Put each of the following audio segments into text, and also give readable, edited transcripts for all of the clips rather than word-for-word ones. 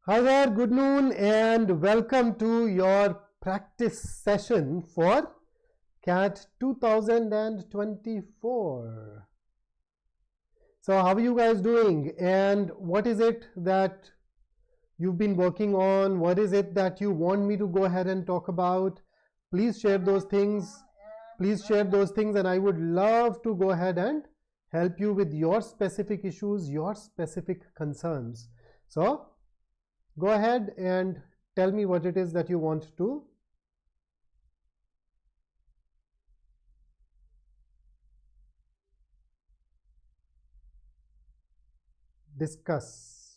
Hi there, good noon and welcome to your practice session for CAT 2024. So how are you guys doing and what is it that you've been working on? What is it that you want me to go ahead and talk about? Please share those things. Please share those things and I would love to go ahead and help you with your specific issues, your specific concerns. So go ahead and tell me what it is that you want to discuss.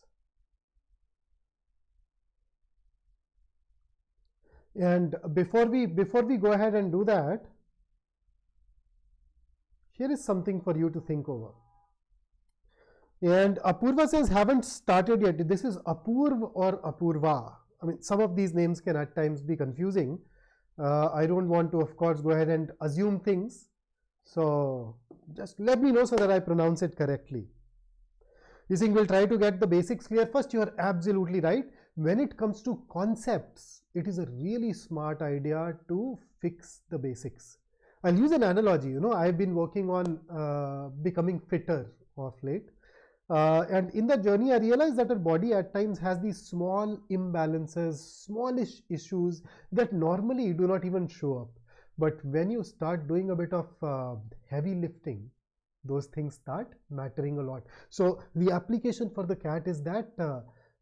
And before we go ahead and do that, here is something for you to think over. And Apurva says, haven't started yet. This is Apurv or Apurva. I mean, some of these names can at times be confusing. I don't want to, of course, go ahead and assume things. So just let me know so that I pronounce it correctly. You think we'll try to get the basics clear first. You are absolutely right. When it comes to concepts, it is a really smart idea to fix the basics. I'll use an analogy. I've been working on becoming fitter of late. And in that journey, I realized that our body at times has these small imbalances, smallish issues that normally do not even show up. But when you start doing a bit of heavy lifting, those things start mattering a lot. So the application for the CAT is that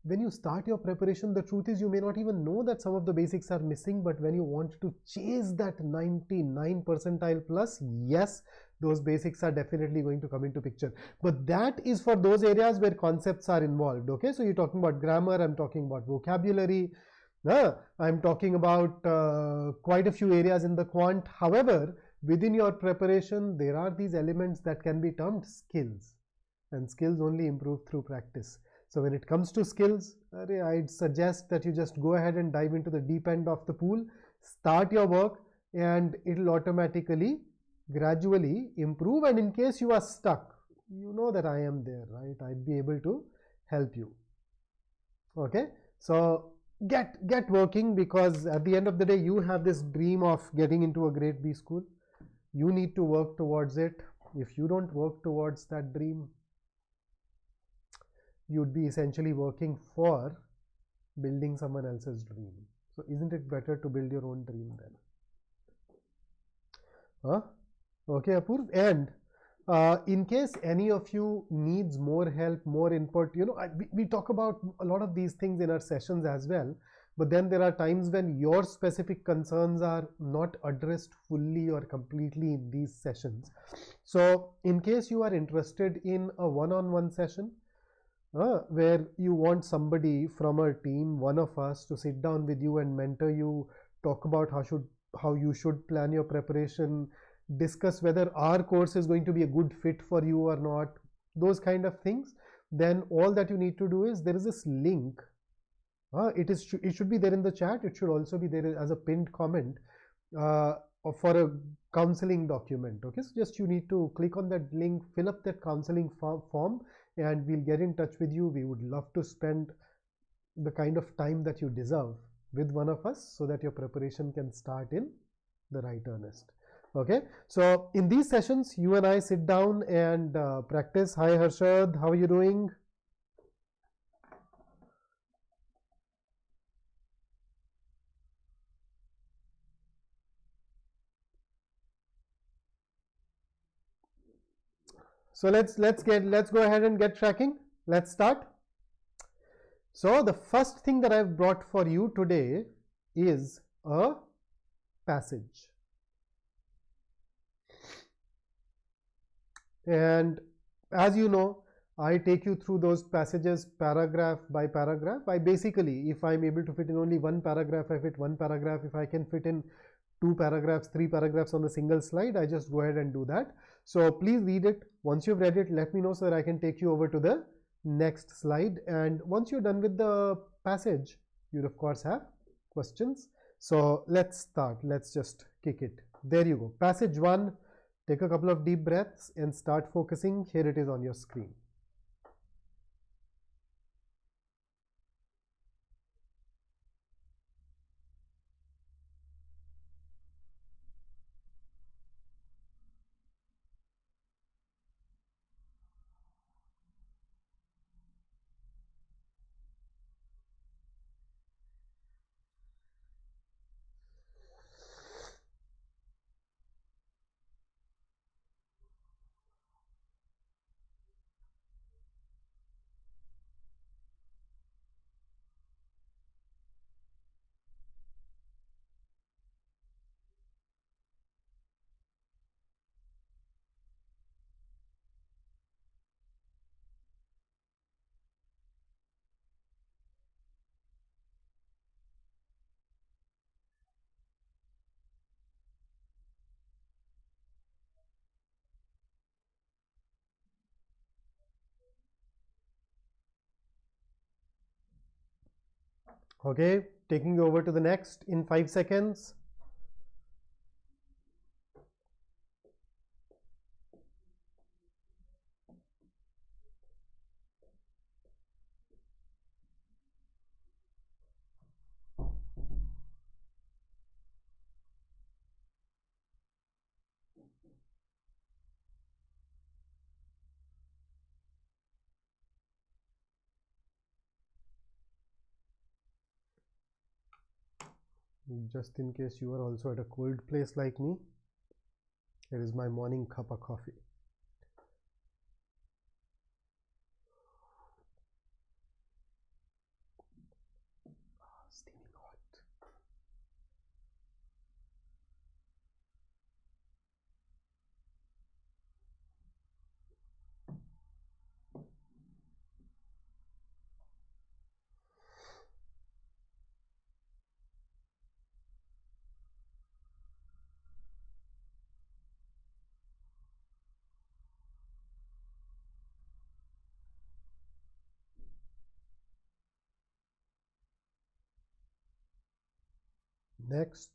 when you start your preparation, the truth is you may not even know that some of the basics are missing, but when you want to chase that 99 percentile plus, yes, those basics are definitely going to come into picture. But that is for those areas where concepts are involved. Okay, so you're talking about grammar, I'm talking about vocabulary, I'm talking about quite a few areas in the quant. However, within your preparation, there are these elements that can be termed skills, and skills only improve through practice. So when it comes to skills, I'd suggest that you just go ahead and dive into the deep end of the pool, start your work, and it'll automatically, gradually improve. And in case you are stuck, you know that I am there, right? I'd be able to help you. Okay, so get working, because at the end of the day, you have this dream of getting into a great B school. You need to work towards it. If you don't work towards that dream, you'd be essentially working for building someone else's dream. So isn't it better to build your own dream then? Okay, Apurv. And in case any of you needs more help, more input, we talk about a lot of these things in our sessions as well. But then there are times when your specific concerns are not addressed fully or completely in these sessions. So in case you are interested in a one-on-one session, where you want somebody from our team, one of us, to sit down with you and mentor you, talk about how you should plan your preparation, discuss whether our course is going to be a good fit for you or not, those kind of things, then all that you need to do is, there is this link. It should be there in the chat. It should also be there as a pinned comment for a counseling document. Okay, so just you need to click on that link, fill up that counseling form, and we'll get in touch with you. We would love to spend the kind of time that you deserve with one of us so that your preparation can start in the right earnest. Okay, so in these sessions, you and I sit down and practice. Hi Harshad, how are you doing? So let's go ahead and get tracking. Let's start. So the first thing that I've brought for you today is a passage. And as you know, I take you through those passages paragraph by paragraph. I basically, if I'm able to fit in only one paragraph, I fit one paragraph. If I can fit in 2 paragraphs, 3 paragraphs on the single slide, I just go ahead and do that. So please read it. Once you've read it, let me know so that I can take you over to the next slide. And once you're done with the passage, you'll of course have questions. So let's start. Let's just kick it. There you go. Passage 1. Take a couple of deep breaths and start focusing. Here it is on your screen. Okay, taking you over to the next in 5 seconds. Just in case you are also at a cold place like me, here is my morning cup of coffee. Steaming hot. Next.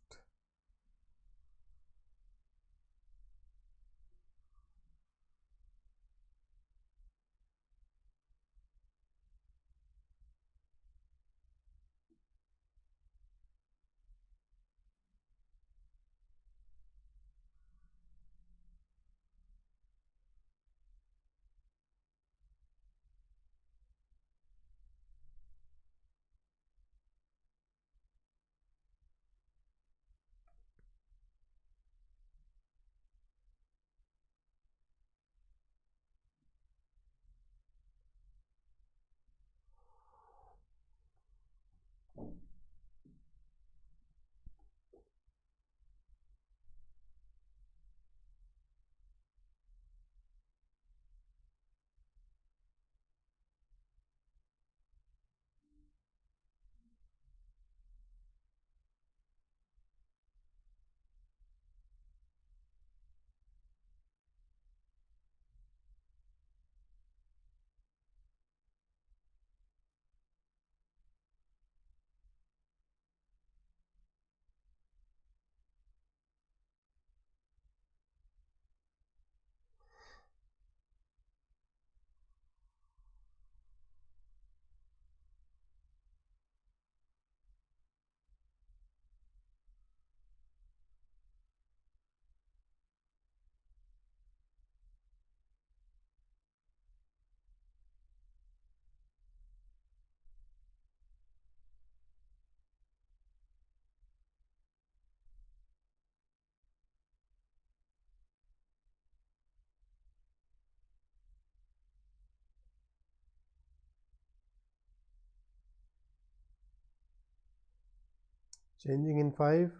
Changing in 5.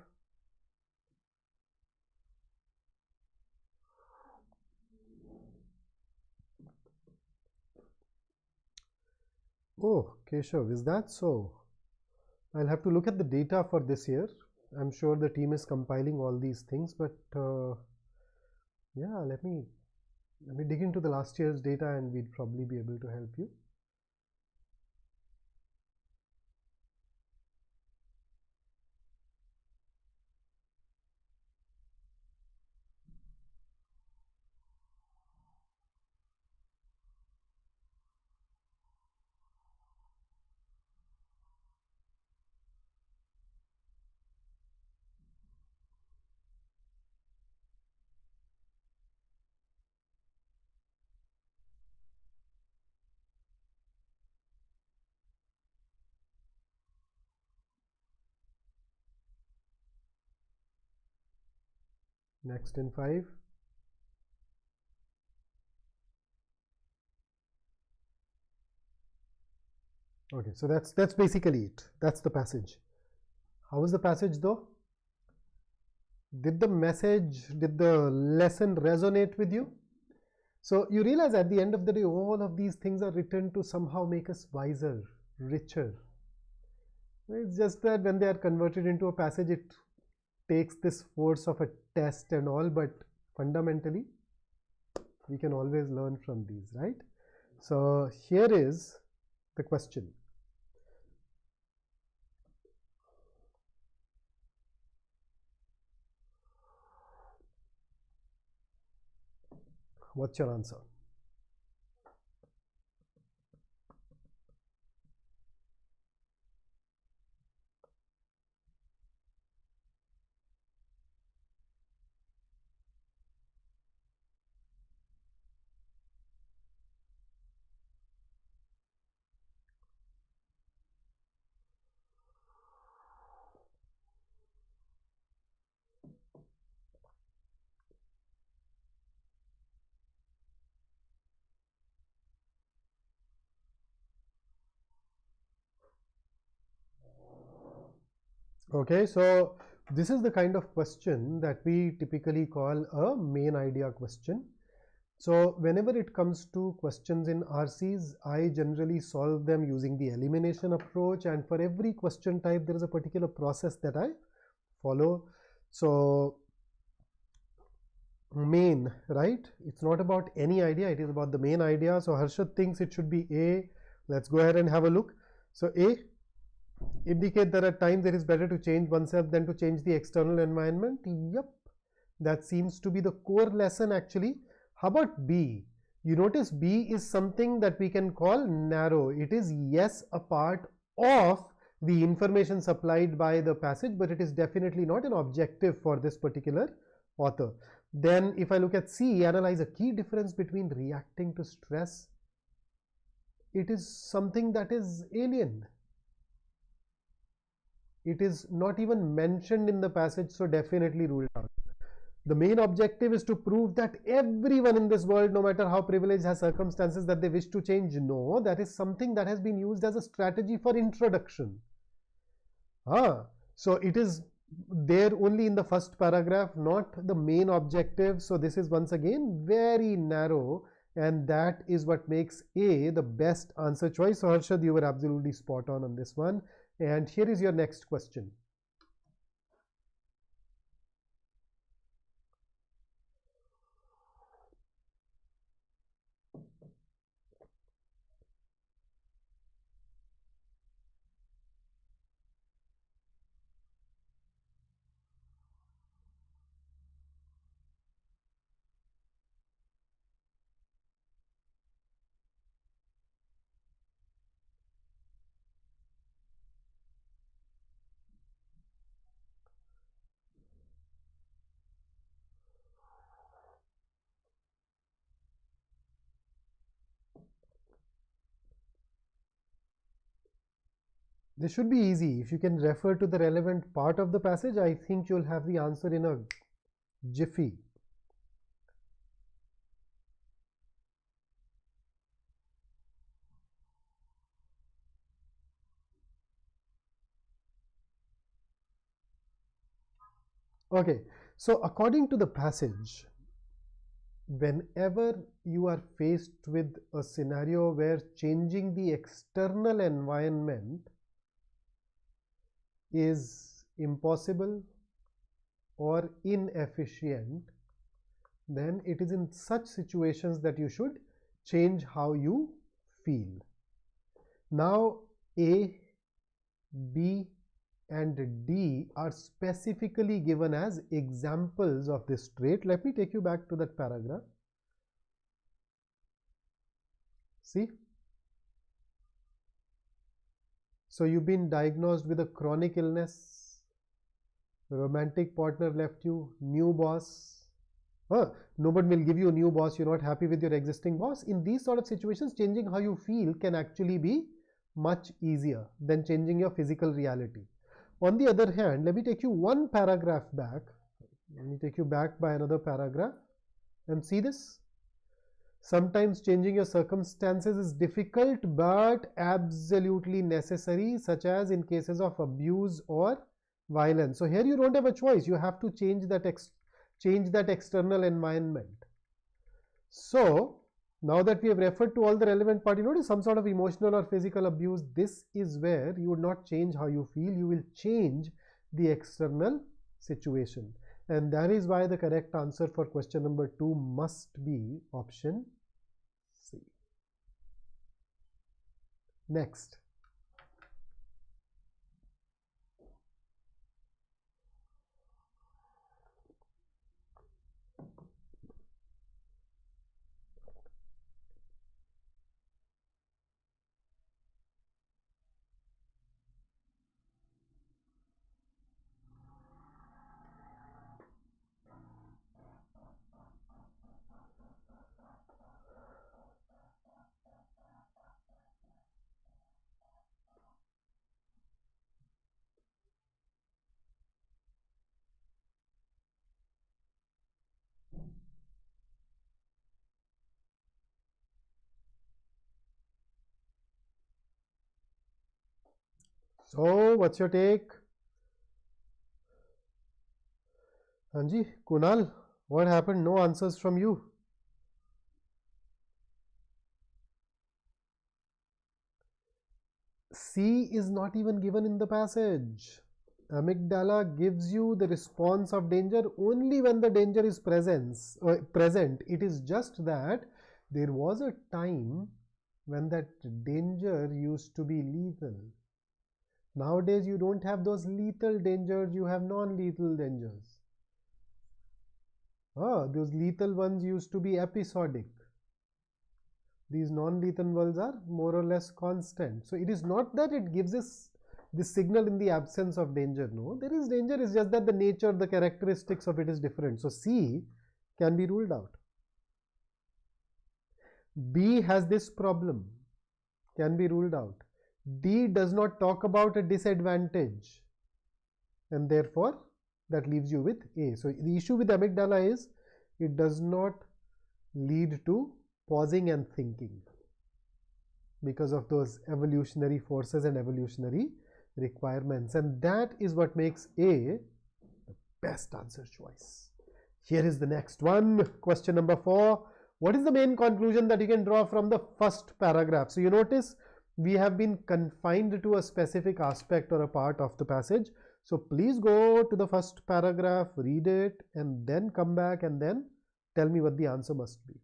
Oh, Keshav, is that so? I'll have to look at the data for this year. I'm sure the team is compiling all these things, but yeah, let me dig into the last year's data and we'd probably be able to help you. Next in 5. Okay, so that's basically it. That's the passage. How is the passage though? Did the lesson resonate with you? So you realize at the end of the day, all of these things are written to somehow make us wiser, richer. It's just that when they are converted into a passage, it takes this force of a test and all, but fundamentally, we can always learn from these, right? So here is the question. What's your answer? Okay, so this is the kind of question that we typically call a main idea question. So whenever it comes to questions in RCs, I generally solve them using the elimination approach, and for every question type there is a particular process that I follow. So main, right? It's not about any idea, it is about the main idea. So Harshad thinks it should be A. Let's go ahead and have a look. So A, indicate that at times it is better to change oneself than to change the external environment. Yep, that seems to be the core lesson actually. How about B? You notice B is something that we can call narrow. It is yes a part of the information supplied by the passage, but it is definitely not an objective for this particular author. Then if I look at C, analyze a key difference between reacting to stress. It is something that is alien. It is not even mentioned in the passage, so definitely ruled out. The main objective is to prove that everyone in this world, no matter how privileged, has circumstances that they wish to change. No, that is something that has been used as a strategy for introduction. So it is there only in the first paragraph, not the main objective. So this is once again very narrow, and that is what makes A the best answer choice. So Harshad, you were absolutely spot on this one. And here is your next question. This should be easy. If you can refer to the relevant part of the passage, I think you'll have the answer in a jiffy. Okay, so according to the passage, whenever you are faced with a scenario where changing the external environment is impossible or inefficient, then it is in such situations that you should change how you feel. Now A, B and D are specifically given as examples of this trait. Let me take you back to that paragraph. See? So you've been diagnosed with a chronic illness, romantic partner left you, new boss. Nobody will give you a new boss, you're not happy with your existing boss. In these sort of situations, changing how you feel can actually be much easier than changing your physical reality. On the other hand, let me take you one paragraph back. Let me take you back by another paragraph and see this. Sometimes changing your circumstances is difficult but absolutely necessary, such as in cases of abuse or violence. So here you don't have a choice. You have to change that external environment. So now that we have referred to all the relevant part, you notice some sort of emotional or physical abuse. This is where you would not change how you feel. You will change the external situation. And that is why the correct answer for question number 2 must be option C. Next. So, what's your take? Anji, Kunal, what happened? No answers from you. C is not even given in the passage. Amygdala gives you the response of danger only when the danger is present. It is just that there was a time when that danger used to be lethal. Nowadays, you don't have those lethal dangers, you have non-lethal dangers. Those lethal ones used to be episodic. These non-lethal ones are more or less constant. So it is not that it gives us this signal in the absence of danger. No, there is danger, it's just that the nature, the characteristics of it is different. So C can be ruled out. B has this problem, can be ruled out. D does not talk about a disadvantage, and therefore that leaves you with A. So the issue with amygdala is it does not lead to pausing and thinking because of those evolutionary forces and evolutionary requirements, and that is what makes A the best answer choice. Here is the next one, question number 4. What is the main conclusion that you can draw from the first paragraph? So you notice we have been confined to a specific aspect or a part of the passage. So please go to the first paragraph, read it, and then come back and then tell me what the answer must be.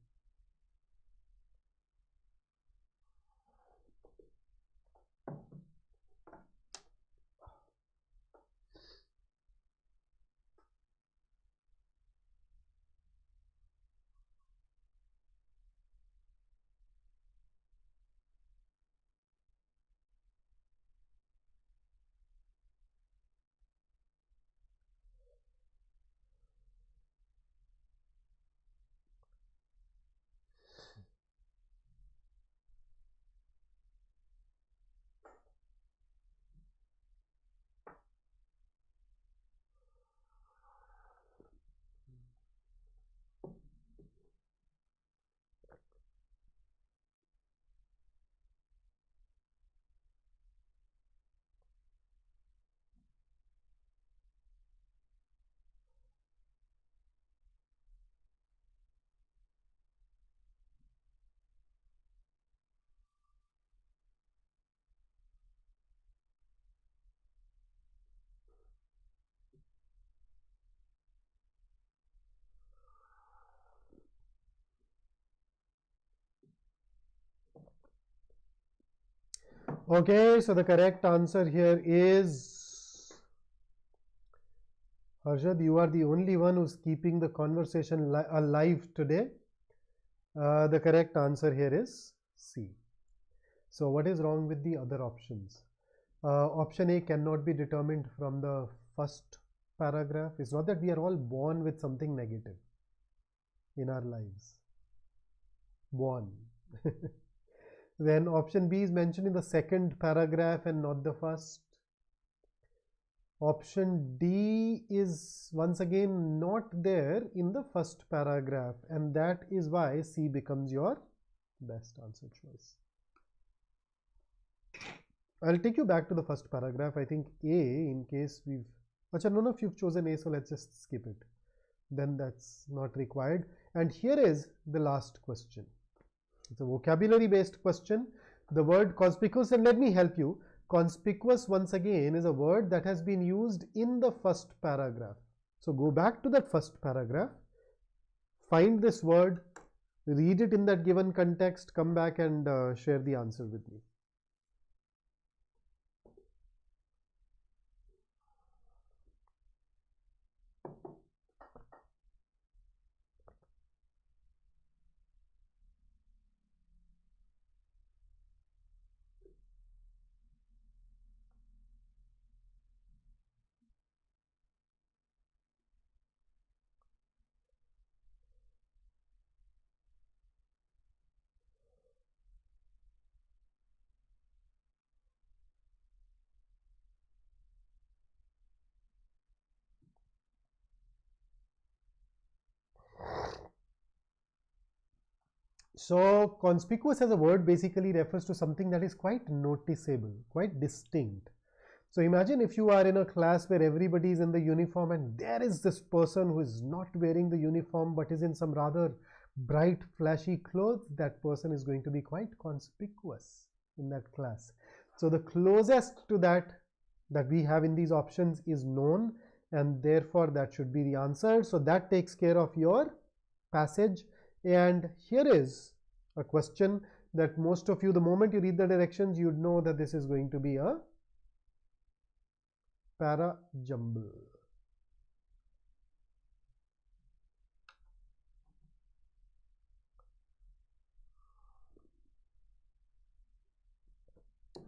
Okay, so the correct answer here is Harshad. You are the only one who's keeping the conversation alive today. The correct answer here is C. So what is wrong with the other options? Option A cannot be determined from the first paragraph. It's not that we are all born with something negative in our lives. Born. Then option B is mentioned in the second paragraph and not the first. Option D is once again not there in the first paragraph, and that is why C becomes your best answer choice. I'll take you back to the first paragraph. I think A, in case we've... Achha, none of you've chosen A, so let's just skip it. Then that's not required. And here is the last question. It's a vocabulary based question. The word conspicuous, and let me help you. Conspicuous once again is a word that has been used in the first paragraph. So go back to that first paragraph, find this word, read it in that given context, come back and share the answer with me. So conspicuous as a word basically refers to something that is quite noticeable, quite distinct. So imagine if you are in a class where everybody is in the uniform and there is this person who is not wearing the uniform but is in some rather bright flashy clothes. That person is going to be quite conspicuous in that class. So the closest to that we have in these options is known, and therefore that should be the answer. So that takes care of your passage. And here is a question that most of you, the moment you read the directions, you'd know that this is going to be a Parajumble.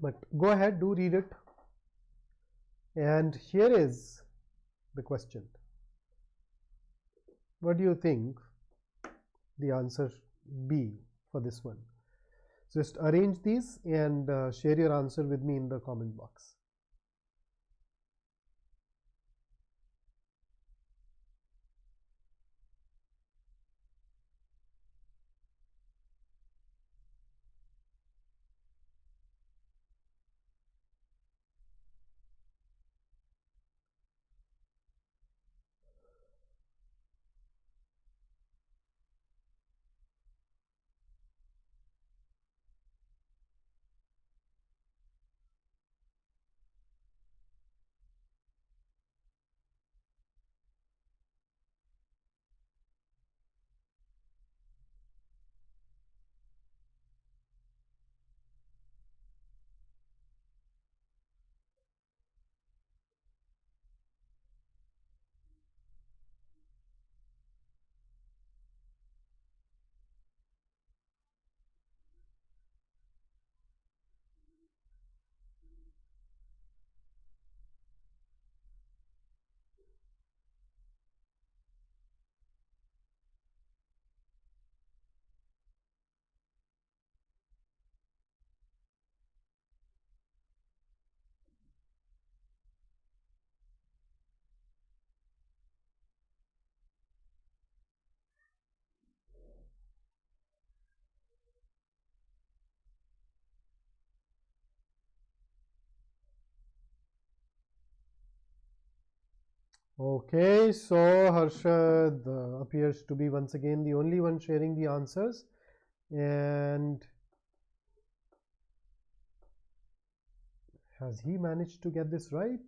But go ahead, do read it. And here is the question. What do you think the answer be for this one? Just arrange these and share your answer with me in the comment box. Okay, so Harshad appears to be once again the only one sharing the answers. And has he managed to get this right?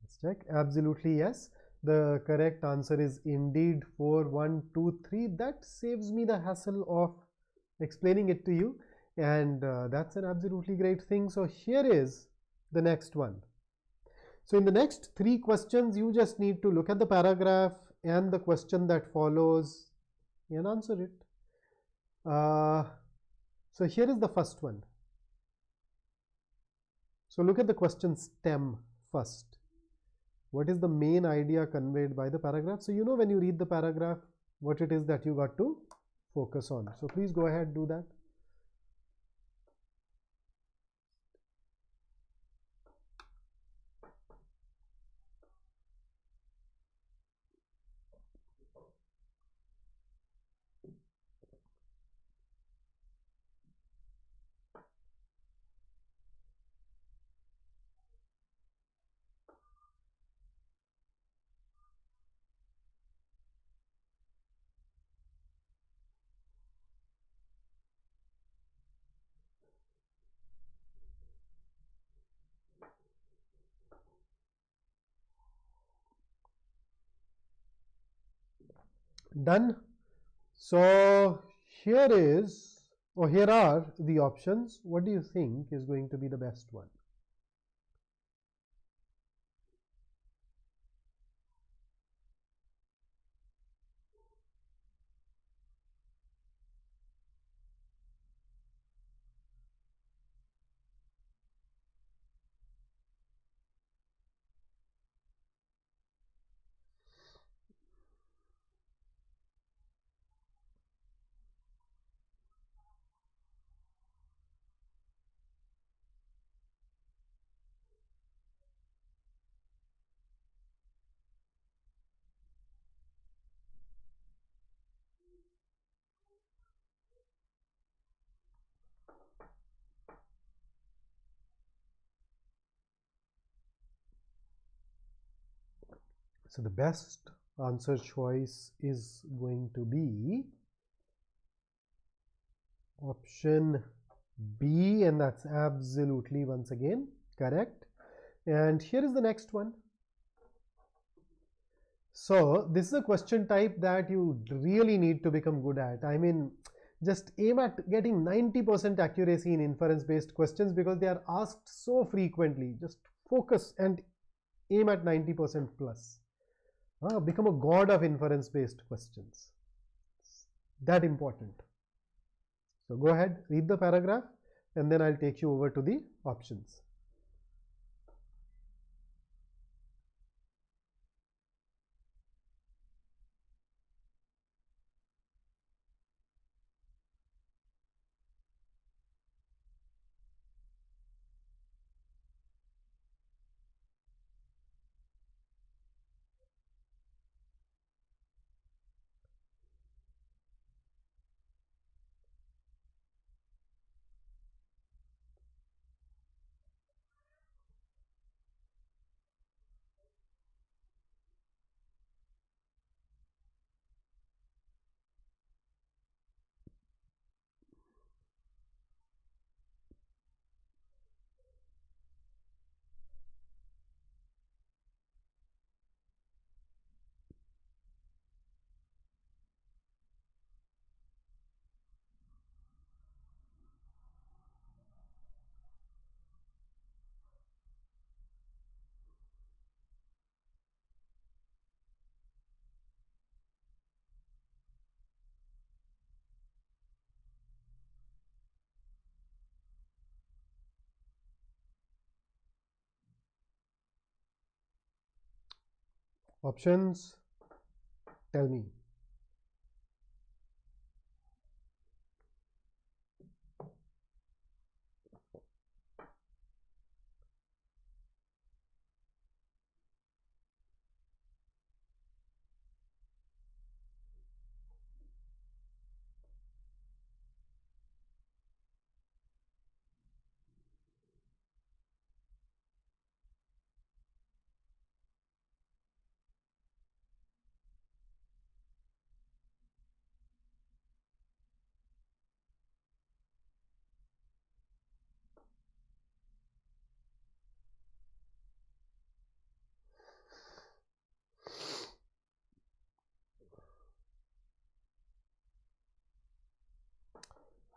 Let's check. Absolutely yes. The correct answer is indeed 4123. That saves me the hassle of explaining it to you, and that's an absolutely great thing. So here is the next one. So in the next 3 questions, you just need to look at the paragraph and the question that follows and answer it. So here is the first one. So look at the question stem first. What is the main idea conveyed by the paragraph? So you know when you read the paragraph what it is that you got to focus on. So please go ahead, do that. Done. So here are the options. What do you think is going to be the best one? So the best answer choice is going to be option B, and that's absolutely once again correct. And here is the next one. So this is a question type that you really need to become good at. I mean, just aim at getting 90% accuracy in inference based questions because they are asked so frequently. Just focus and aim at 90% plus. Become a god of inference based questions. That important. So go ahead, read the paragraph, and then I'll take you over to the options. Options, tell me.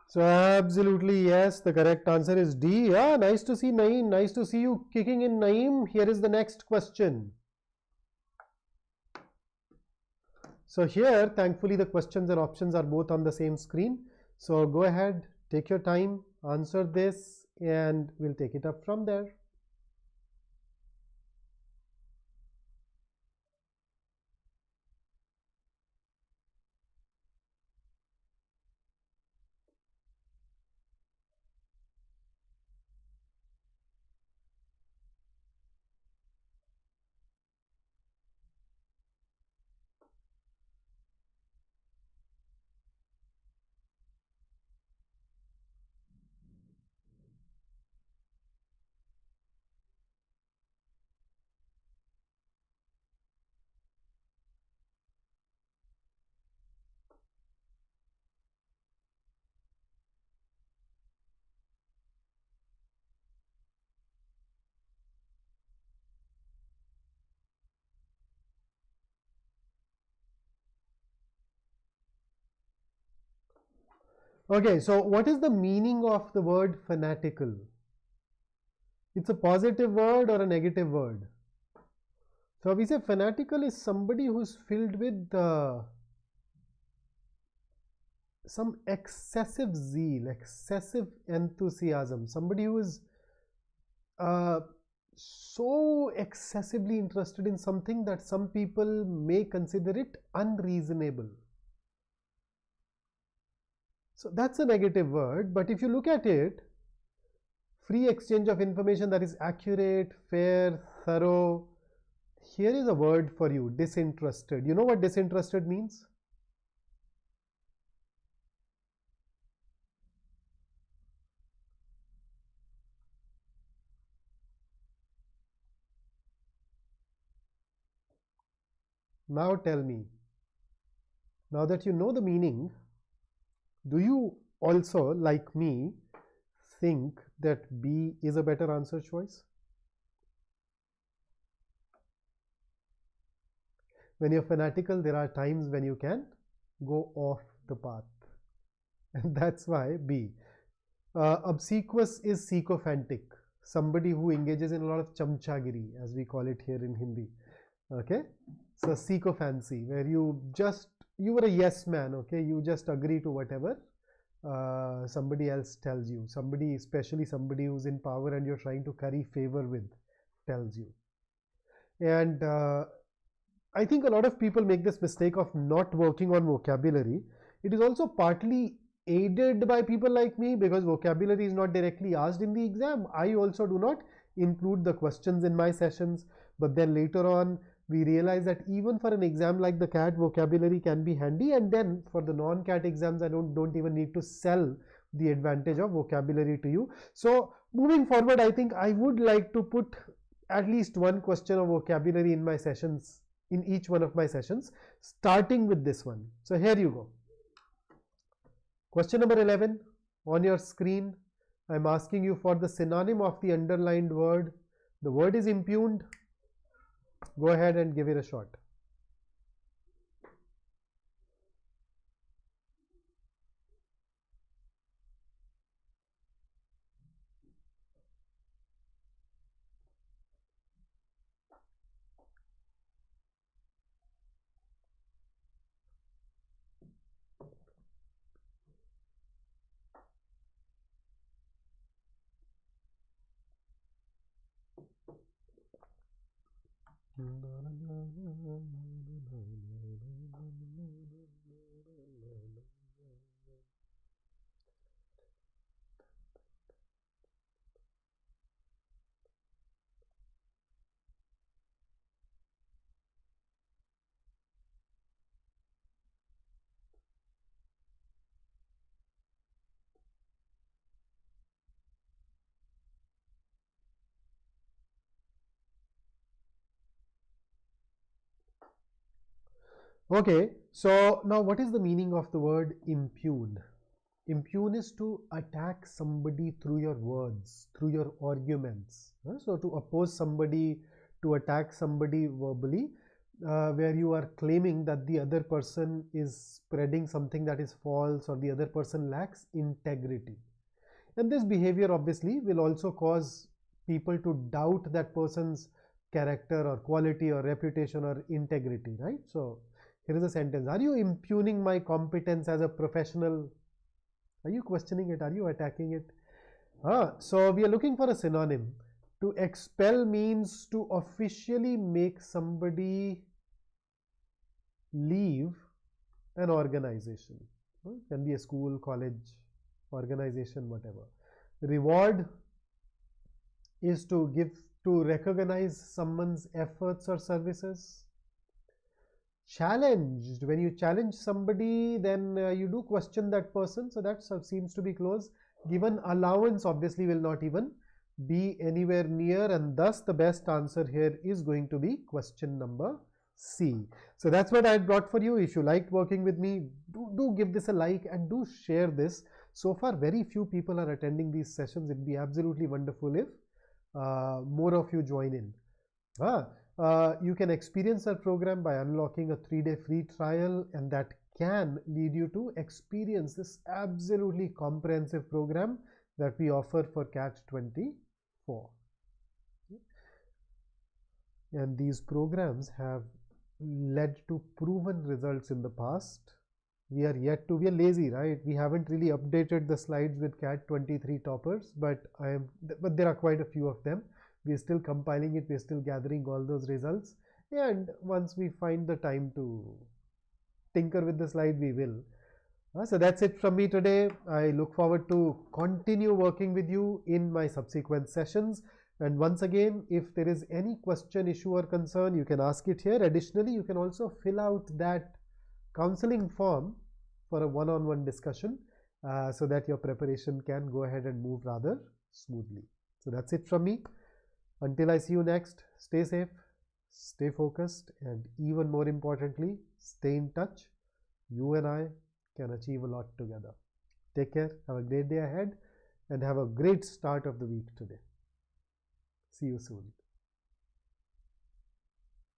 So absolutely yes, the correct answer is D. Yeah, nice to see Naeem. Nice to see you kicking in, Naeem. Here is the next question. So here, thankfully, the questions and options are both on the same screen. So go ahead, take your time, answer this, and we'll take it up from there. Okay, so what is the meaning of the word fanatical? It's a positive word or a negative word? So we say fanatical is somebody who's filled with some excessive zeal, excessive enthusiasm, somebody who is uh, so excessively interested in something that some people may consider it unreasonable. So that's a negative word, but if you look at it, free exchange of information that is accurate, fair, thorough. Here is a word for you, disinterested. You know what disinterested means? Now tell me, now that you know the meaning, do you also, like me, think that B is a better answer choice? When you're fanatical, there are times when you can go off the path. And that's why B. Obsequious is sycophantic, somebody who engages in a lot of chamchagiri, as we call it here in Hindi. Okay, so sycophancy, where you were a yes man. Okay, you just agree to whatever somebody else tells you. Somebody, especially somebody who's in power and you're trying to curry favor with, tells you. And I think a lot of people make this mistake of not working on vocabulary. It is also partly aided by people like me, because vocabulary is not directly asked in the exam. I also do not include the questions in my sessions, but then later on we realize that even for an exam like the CAT, vocabulary can be handy, and then for the non-CAT exams I don't even need to sell the advantage of vocabulary to you. So moving forward, I think I would like to put at least one question of vocabulary in my sessions, in each one of my sessions, starting with this one. So here you go. Question number 11 on your screen. I'm asking you for the synonym of the underlined word. The word is impugned. Go ahead and give it a shot. Okay, so now what is the meaning of the word impugn? Impugn is to attack somebody through your words, through your arguments. So to oppose somebody, to attack somebody verbally, where you are claiming that the other person is spreading something that is false, or the other person lacks integrity. And this behavior obviously will also cause people to doubt that person's character or quality or reputation or integrity, right? So here is a sentence: are you impugning my competence as a professional? Are you questioning it? Are you attacking it? So we are looking for a synonym. To expel means to officially make somebody leave an organization. It can be a school, college, organization, whatever. Reward is to recognize someone's efforts or services. Challenged, when you challenge somebody, then you do question that person, so that seems to be close. Given allowance obviously will not even be anywhere near, and thus the best answer here is going to be question number C. So that's what I brought for you. If you liked working with me, do give this a like and do share this. So far very few people are attending these sessions. It'd be absolutely wonderful if more of you join in. You can experience our program by unlocking a 3-day free trial, and that can lead you to experience this absolutely comprehensive program that we offer for CAT 24. And these programs have led to proven results in the past. We are lazy, right? We haven't really updated the slides with CAT 23 toppers, but there are quite a few of them. We are still compiling it, we are still gathering all those results, and once we find the time to tinker with the slide, we will. So that's it from me today. I look forward to continue working with you in my subsequent sessions. And once again, if there is any question, issue or concern, you can ask it here. Additionally, you can also fill out that counseling form for a one-on-one discussion, so that your preparation can go ahead and move rather smoothly. So that's it from me. Until I see you next, stay safe, stay focused, and even more importantly, stay in touch. You and I can achieve a lot together. Take care, have a great day ahead, and have a great start of the week today. See you soon.